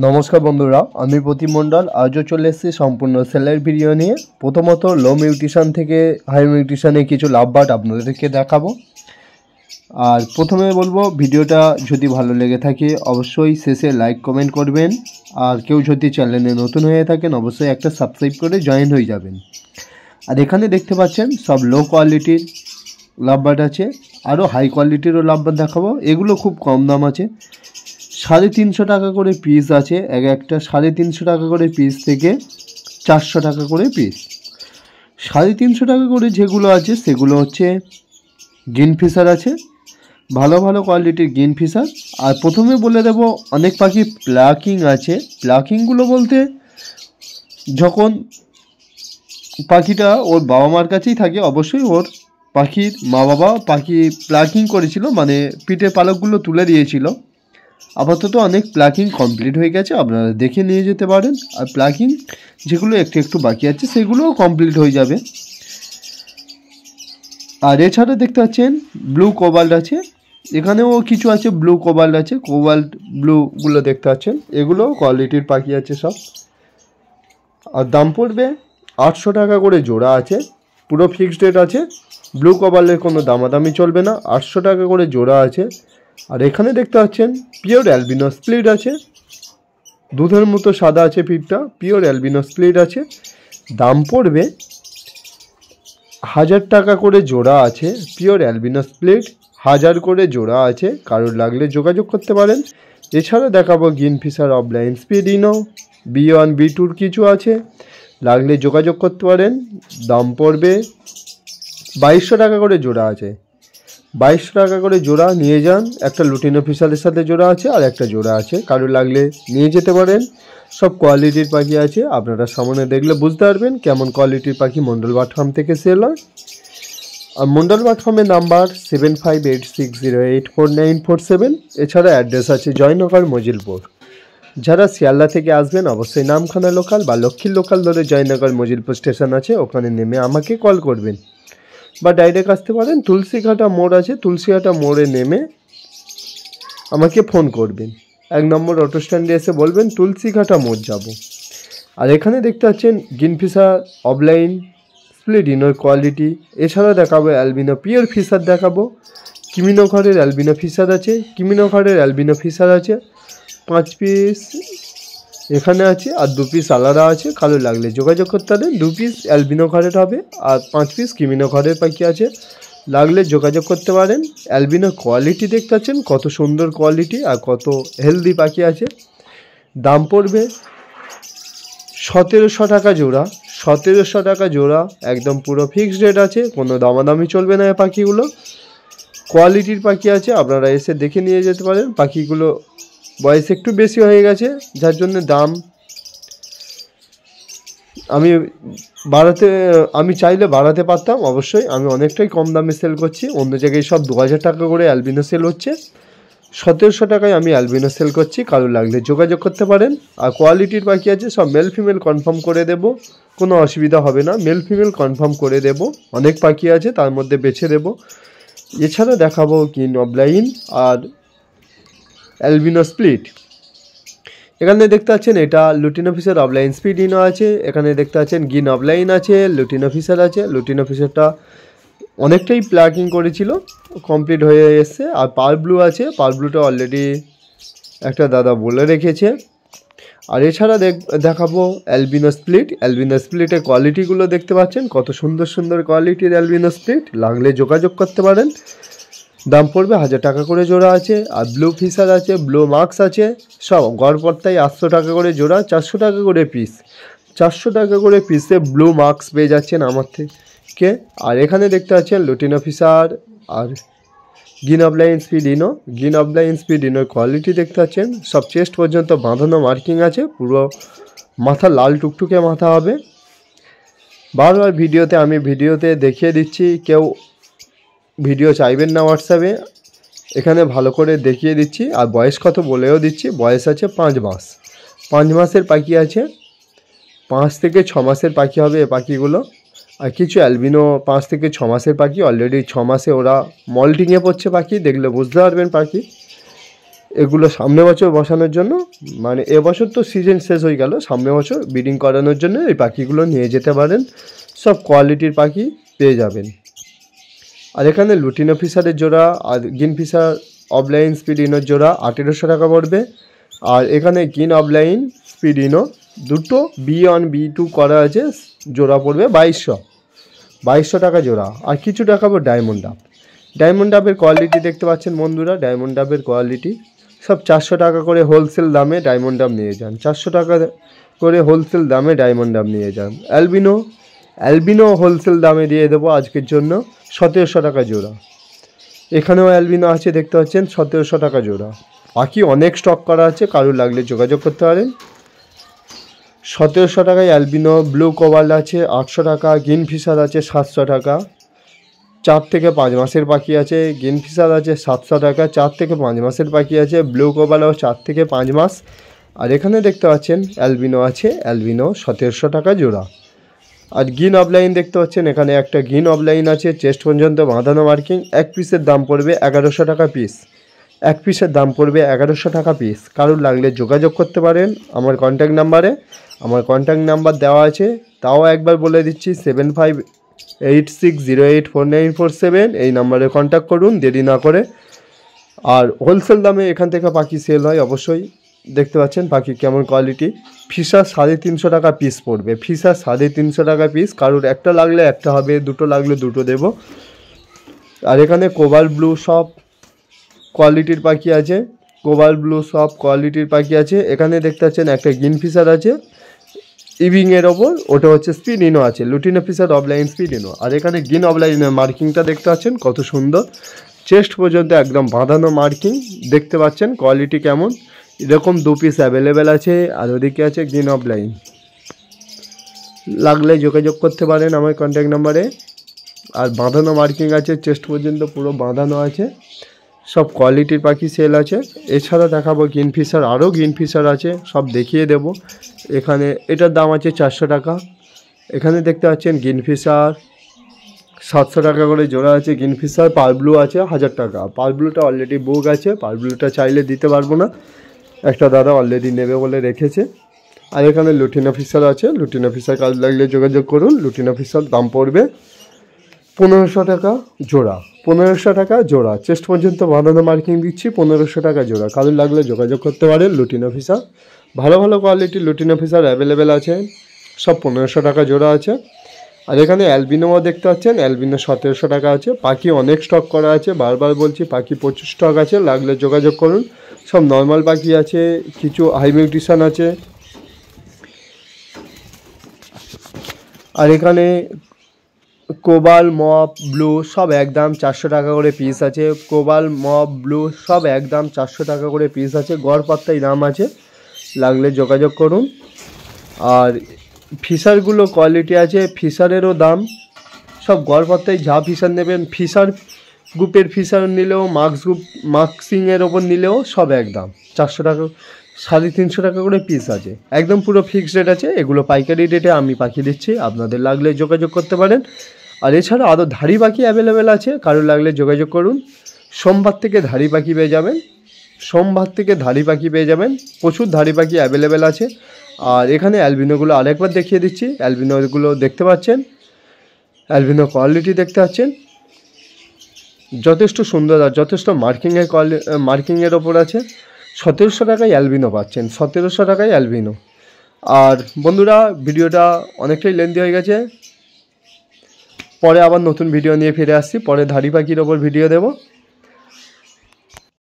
নমস্কার বন্ধুরা, আমি প্রতিম মণ্ডল। আজও চলে এসেছি সম্পূর্ণ সেলের ভিডিও নিয়ে। প্রথমত লো মিউটিশন থেকে হাই মিউটিশনে কিছু লাভ বাট আপনাদেরকে দেখাবো। আর প্রথমে বলবো, ভিডিওটা যদি ভালো লেগে থাকে অবশ্যই শেষে লাইক কমেন্ট করবেন। আর কেউ যদি চ্যানেলে নতুন হয়ে থাকেন অবশ্যই একটা সাবস্ক্রাইব করে জয়েন হয়ে যাবেন। আর এখানে দেখতে পাচ্ছেন সব লো কোয়ালিটির লাভ বাট আছে, আরও হাই কোয়ালিটিরও লাভ বাট দেখাবো। এগুলো খুব কম দাম আছে, 350 টাকা করে পিস আছে। একটা 350 টাকা করে পিস থেকে 400 টাকা করে পিস। 350 টাকা করে যেগুলো আছে সেগুলো হচ্ছে গ্রিন ফিশার আছে, ভালো ভালো কোয়ালিটির গ্রিন ফিশার। আর প্রথমে বলে দেব, অনেক পাখি প্লাকিং আছে। প্লাকিংগুলো বলতে যখন পাখিটা ওর বাবা মার কাছেই থাকে, অবশ্যই ওর পাখির মা বাবা পাখি প্লাকিং করেছিল, মানে পিঠে পালকগুলো তুলে দিয়েছিল। আপাতত অনেক প্লাকিং কমপ্লিট হয়ে গেছে, আপনারা দেখে নিয়ে যেতে পারেন। আর প্লাকিং যেগুলো একটু একটু বাকি আছে সেগুলোও কমপ্লিট হয়ে যাবে। আর এছাড়া দেখতে পাচ্ছেন ব্লু কোবাল্ট আছে, এখানেও কিছু আছে। ব্লু কোবাল্ট আছে, কোবাল্ট ব্লুগুলো দেখতে পাচ্ছেন, এগুলো কোয়ালিটির পাখি আছে সব। আর দাম পড়বে 800 টাকা করে জোড়া আছে, পুরো ফিক্সড রেট আছে। ব্লু কোবাল্টের কোনো দামাদামি চলবে না, 800 টাকা করে জোড়া আছে। আর এখানে দেখতে পাচ্ছেন পিওর অ্যালবিনো স্প্লিট আছে, দুধের মতো সাদা আছে পিঠটা, পিওর অ্যালবিনো স্প্লিট আছে। দাম পড়বে 1000 টাকা করে জোড়া আছে। পিওর অ্যালবিনো স্প্লিট 1000 করে জোড়া আছে, কারোর লাগলে যোগাযোগ করতে পারেন। এছাড়া দেখাবো green fisher offline স্পিডিনো B1 B2 কিছু আছে, লাগলে যোগাযোগ করতে পারেন। দাম পড়বে 2200 টাকা করে জোড়া আছে। 2200 টাকা করে জোড়া নিয়ে যান। একটা লুটিনো ফিশারের সাথে জোড়া আছে, আর একটা জোড়া আছে, কারোর লাগলে নিয়ে যেতে পারেন। সব কোয়ালিটির পাখি আছে, আপনারা সামনে দেখলে বুঝতে পারবেন কেমন কোয়ালিটির পাখি মন্ডল বার্ড ফার্ম থেকে সেল হয়। আর মন্ডল বার্ড ফার্মের নাম্বার 7586084947। এছাড়া অ্যাড্রেস আছে জয়নগর মজিলপুর। যারা শিয়ালদা থেকে আসবেন অবশ্যই নামখানা লোকাল বা লক্ষ্মীর লোকাল ধরে জয়নগর মজিলপুর স্টেশন আছে, ওখানে নেমে আমাকে কল করবেন বা ডাইরেক্ট আসতে পারেন। তুলসীঘাটা মোড় আছে, তুলসীঘাটা মোড়ে নেমে আমাকে ফোন করবেন। 1 নম্বর অটো স্ট্যান্ডে এসে বলবেন তুলসীঘাটা মোড় যাব। আর এখানে দেখতে পাচ্ছেন গ্রিন ফিশার অফলাইন স্প্লিডিনোর কোয়ালিটি। এছাড়া দেখাবো অ্যালবিনো পিওর ফিশার দেখাবো। কিমিনো ঘরের অ্যালবিনো ফিশার আছে, কিমিনো ঘরের অ্যালবিনো ফিশার আছে 5 পিস এখানে আছে, আর 2 পিস আলাদা আছে, কালো লাগলে যোগাযোগ করতে পারেন। 2 পিস অ্যালবিনো ঘরের হবে, আর 5 পিস কিমিনো ঘরের পাখি আছে, লাগলে যোগাযোগ করতে পারেন। অ্যালবিনো কোয়ালিটি দেখতে পাচ্ছেন কত সুন্দর কোয়ালিটি আর কত হেলদি পাখি আছে। দাম পড়বে 1700 টাকা জোড়া। 1700 টাকা জোড়া, একদম পুরো ফিক্সড রেট আছে, কোনো দামাদামি চলবে না। এই পাখিগুলো কোয়ালিটির পাখি আছে, আপনারা এসে দেখে নিয়ে যেতে পারেন। পাখিগুলো বয়স একটু বেশি হয়ে গেছে, যার জন্য দাম আমি চাইলে বাড়াতে পারতাম, অবশ্যই। আমি অনেকটাই কম দামে সেল করছি, অন্য জায়গায় সব 2000 টাকা করে অ্যালবিনো সেল হচ্ছে, 1700 টাকায় আমি অ্যালবিনো সেল করছি, কারো লাগলে যোগাযোগ করতে পারেন। আর কোয়ালিটির পাখি আছে, সব মেল ফিমেল কনফার্ম করে দেব, কোনো অসুবিধা হবে না। মেল ফিমেল কনফার্ম করে দেব, অনেক পাখি আছে তার মধ্যে বেছে দেব। এছাড়া দেখাবো গ্রিন অফলাইন আর অ্যালবিনো স্প্লিট। এখানে দেখতে পাচ্ছেন এটা লুটিনো ফিশার অফলাইন স্পিডিনো আছে। এখানে দেখতে পাচ্ছেন গ্রিন অফলাইন আছে, লুটিনো ফিশার আছে। লুটিনো ফিশারটা অনেকটাই প্লাকিং করেছিল, কমপ্লিট হয়ে এসছে। আর পার ব্লু আছে, পার ব্লুটা অলরেডি একটা দাদা বলে রেখেছে। আর এছাড়া দেখাবো অ্যালবিনো স্প্লিট। অ্যালবিনো স্প্লিটের কোয়ালিটিগুলো দেখতে পাচ্ছেন কত সুন্দর সুন্দর কোয়ালিটির অ্যালবিনো স্প্লিট, লাগলে যোগাযোগ করতে পারেন। দাম পড়বে 1000 টাকা করে জোড়া আছে। আর ব্লু ফিশার আছে, ব্লু মার্কস আছে, সব গড়পড়তায় 800 টাকা করে জোড়া, 400 টাকা করে পিস। 400 টাকা করে পিসে ব্লু মার্কস পেয়ে যাচ্ছেন আমার থেকে। আর এখানে দেখতে পাচ্ছেন লুটিনো ফিশার আর গ্রিন অফলাইন স্পিডিনো। গ্রিন অফলাইন স্পিডিনোর কোয়ালিটি দেখতে পাচ্ছেন, সব চেস্ট পর্যন্ত বাঁধানো মার্কিং আছে, পুরো মাথা লাল টুকটুকে মাথা হবে। বারবার ভিডিওতে দেখিয়ে দিচ্ছি, কেউ ভিডিও চাইবেন না হোয়াটসঅ্যাপে, এখানে ভালো করে দেখিয়ে দিচ্ছি। আর বয়স কত বলেও দিচ্ছি, বয়স আছে 5 মাস। 5 মাসের পাখি আছে, 5 থেকে 6 মাসের পাখি হবে এই পাখিগুলো। আর কিছু অ্যালবিনো 5 থেকে 6 মাসের পাখি, অলরেডি 6 মাসে ওরা মল্টিংয়ে পড়ছে পাখি, দেখলে বুঝতে পারবেন পাখি। এগুলো সামনে বছর বসানোর জন্য, মানে এবছর তো সিজন শেষ হয়ে গেল, সামনে বছর ব্রিডিং করানোর জন্য এই পাখিগুলো নিয়ে যেতে পারেন। সব কোয়ালিটির পাখি পেয়ে যাবেন। আর এখানে লুটিনো ফিশারের জোড়া আর গ্রিন ফিশার অফলাইন স্পিডিনোর জোড়া 1800 টাকা পড়বে। আর এখানে গ্রিন অফলাইন স্পিডিনো দুটো B1 B2 করা আছে, জোড়া পড়বে 2200 টাকা জোড়া। আর কিছু দেখাবো ডায়মন্ড ডাব। ডায়মন্ড ডাবের কোয়ালিটি দেখতে পাচ্ছেন বন্ধুরা, ডায়মন্ড ডাবের কোয়ালিটি সব 400 টাকা করে হোলসেল দামে ডায়মন্ড ডাব নিয়ে যান, 400 টাকা করে হোলসেল দামে ডায়মন্ড ডাব নিয়ে যান। অ্যালবিনো হোলসেল দামে দিয়ে দেবো আজকের জন্য 1700 টাকা জোড়া। এখানেও অ্যালবিনো আছে দেখতে পাচ্ছেন 1700 টাকা জোড়া। বাকি অনেক স্টক করা আছে, কারোর লাগলে যোগাযোগ করতে পারেন। 1700 টাকায় অ্যালবিনো। ব্লু কোবাল্ট আছে 800 টাকা, গ্রিন ফিশার আছে 700 টাকা, 4 থেকে 5 মাসের পাখি আছে। গ্রিন ফিশার আছে 700 টাকা, 4 থেকে 5 মাসের পাখি আছে। ব্লু কোবাল্টও 4 থেকে 5 মাস। আর এখানে দেখতে পাচ্ছেন অ্যালবিনো আছে, অ্যালবিনো 1700 টাকা জোড়া। আর গ্রিন অফলাইন দেখতে পাচ্ছেন, এখানে একটা গ্রিন অফলাইন আছে, চেস্ট পর্যন্ত বাঁধানো মার্কিং। এক পিসের দাম পড়বে 1100 টাকা পিস, এক পিসের দাম পড়বে 1100 টাকা পিস। কারোর লাগলে যোগাযোগ করতে পারেন আমার কন্ট্যাক্ট নাম্বারে, আমার কন্ট্যাক্ট নাম্বার দেওয়া আছে, তাও একবার বলে দিচ্ছি 7586084947, এই নাম্বারে কন্ট্যাক্ট করুন দেরি না করে। আর হোলসেল দামে এখান থেকে পাখি সেল হয় অবশ্যই। দেখতে পাচ্ছেন পাখি কেমন কোয়ালিটি। ফিশার 350 টাকা পিস পড়বে, ফিশার 350 টাকা পিস। কারোর একটা লাগলে একটা হবে, দুটো লাগলে দুটো দেব। আর এখানে কোবাল্ট ব্লু সব কোয়ালিটির পাখি আছে, কোবাল্ট ব্লু সব কোয়ালিটির পাখি আছে। এখানে দেখতে পাচ্ছেন একটা গ্রিন ফিশার আছে ইভিংয়ের ওপর, ওটা হচ্ছে স্পিডিনো আছে, লুটিনো ফিশার অফলাইন স্পিডিনো। আর এখানে গ্রিন অফলাইনের মার্কিংটা দেখতে পাচ্ছেন কত সুন্দর, চেস্ট পর্যন্ত একদম বাঁধানো মার্কিং। দেখতে পাচ্ছেন কোয়ালিটি কেমন। এরকম 2 পিস অ্যাভেলেবেল আছে। আর ওদিকে আছে গ্রিন অফলাইন, লাগলে যোগাযোগ করতে পারেন আমার কন্ট্যাক্ট নাম্বারে। আর বাঁধানো মার্কিং আছে, চেস্ট পর্যন্ত পুরো বাঁধানো আছে। সব কোয়ালিটির পাখি সেল আছে। এছাড়া দেখাবো গ্রিন ফিশার, আরও গ্রিন ফিশার আছে, সব দেখিয়ে দেব। এখানে এটার দাম আছে 400 টাকা। এখানে দেখতে পাচ্ছেন গ্রিন ফিশার 700 টাকা করে জোড়া আছে। গ্রিন ফিশার পার ব্লু আছে 1000 টাকা। পার ব্লুটা অলরেডি বুক আছে, পার ব্লুটা চাইলে দিতে পারবো না, একটা দাদা অলরেডি নেবে বলে রেখেছে। আর এখানে লুটিনো ফিশার আছে, লুটিনো ফিশার কাজ লাগলে যোগাযোগ করুন। লুটিনো ফিশার দাম পড়বে 1500 টাকা জোড়া, 1500 টাকা জোড়া। চেস্ট পর্যন্ত বাঁধানো মার্কিং দিচ্ছি, 1500 টাকা জোড়া। কারোর লাগলে যোগাযোগ করতে পারেন। লুটিনো ফিশার ভালো ভালো কোয়ালিটির লুটিনো ফিশার অ্যাভেলেবেল আছে, সব 1500 টাকা জোড়া আছে। আর এখানে অ্যালবিনোও দেখতে পাচ্ছেন, অ্যালবিনো 1700 টাকা আছে। পাখি অনেক স্টক করা আছে, বারবার বলছি পাখি প্রচুর স্টক আছে, লাগলে যোগাযোগ করুন। সব নর্মাল পাখি আছে, কিছু হাই মিউটেশন আছে। আর এখানে কোবাল মপ ব্লু সব একদম 400 টাকা করে পিস আছে। কোবাল মপ ব্লু সব একদম 400 টাকা করে পিস আছে, গড় পাত্তাই দাম আছে, লাগলে যোগাযোগ করুন। আর ফিশারগুলো কোয়ালিটি আছে, ফিশারেরও দাম সব গড় পাত্তায়। যা ফিশার নেবেন, ফিশার গ্রুপের ফিশার নিলেও, মার্কসিংয়ের ওপর নিলেও সব একদম 400 টাকা, 350 টাকা করে পিস আছে, একদম পুরো ফিক্সড রেট আছে। এগুলো পাইকারি রেটে আমি পাখি দিচ্ছি, আপনাদের লাগলে যোগাযোগ করতে পারেন। আর এছাড়া আরও ধাড়ি পাখি অ্যাভেলেবেল আছে, কারোর লাগলে যোগাযোগ করুন। সোমবার থেকে ধাড়ি পাখি পেয়ে যাবেন, সোমবার থেকে ধাড়ি পাখি পেয়ে যাবেন, প্রচুর ধাড়ি পাখি অ্যাভেলেবেল আছে। আর এখানে অ্যালবিনোগুলো আরেকবার দেখিয়ে দিচ্ছি, অ্যালবিনোগুলো দেখতে পাচ্ছেন, অ্যালবিনো কোয়ালিটি দেখতে পাচ্ছেন যথেষ্ট সুন্দর আর যথেষ্ট মার্কিংয়ের ওপর আছে। 1700 টাকায় অ্যালবিনো পাচ্ছেন, 1700 টাকায় অ্যালবিনো। আর বন্ধুরা ভিডিওটা অনেকটাই লেন্দি হয়ে গেছে, পরে আবার নতুন ভিডিও নিয়ে ফিরে আসছি, পরে ধাড়ি পাখির ওপর ভিডিও দেব।